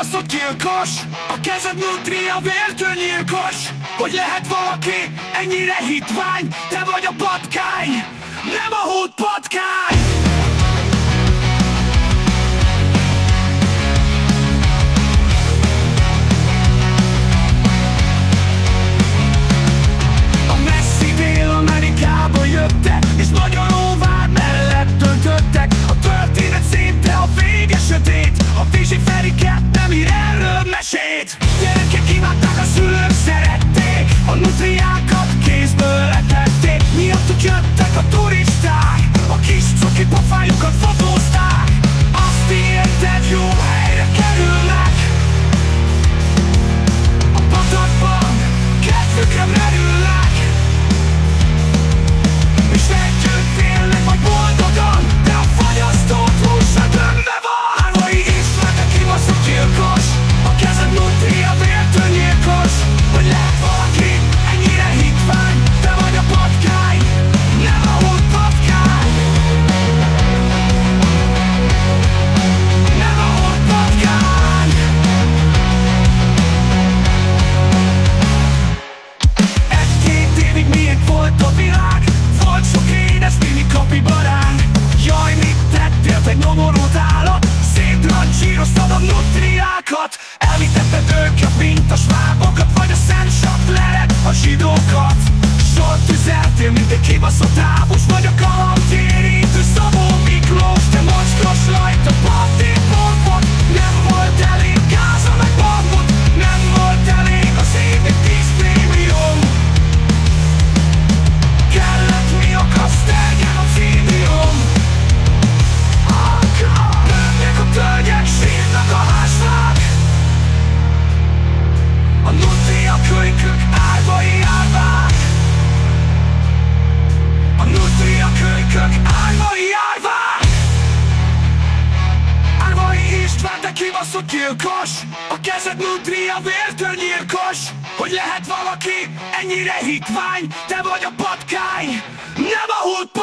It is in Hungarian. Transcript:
kibaszott gyilkos. A kezed nutria, vértől nyilkos. Hogy lehet valaki ennyire hitvány? Te vagy a patkány, nem a hód patkány. A messzi Dél-Amerikából jöttek, és Magyaróvár mellett döntöttek. A történet szinte a vége sötét. A Vizsi Feriket nem ír erről mesét. Gyerekek imádták, a szülők szerették. A nutriákat kézből letették. Miattuk jöttek a turisták. A kis cuki pofájukat fotózták. Azt érted, jó helyre kerülnek. A patakban kedvükre merülnek. És együtt élnek majd boldogan, de a fagyasztott húsa döntve van. Árvai István, te kibaszott gyilkos. A kezed nutria, vértől nyilkos. Hogy lehet valaki ennyire hitvány? Te vagy a patkány, nem a hód patkány. Nem a hód patkány. Egy-két évig miért volt a világ? Volt sok édes mini kapibaránk. Jaj, mit tettél, te nyomorult állat? Szétrancsíroztad a nutriákat. Elvitetted őket, mint a svábokat. Vagy a szent saklelet, a zsidókat. Sort tüzeltél, mint egy kibaszott ábus. Vagy a kalandérítő Szabó Miklós. Te mocskos rajta patépompot. Nem volt elég gáza meg bambut. Nem volt elég az évi 10 prémium. Kellett mi akarsz, terjen a fídium. Nőnek a tölgyek, sírnak a háznak. A nutria kölykök, árvai árvák. A nutria kölykök, árvai árvák. Árvai István, te kibaszott gyilkos. A kezed nutria, vértől nyilkos. Hogy lehet valaki ennyire hitvány? Te vagy a patkány, nem a hód patkány.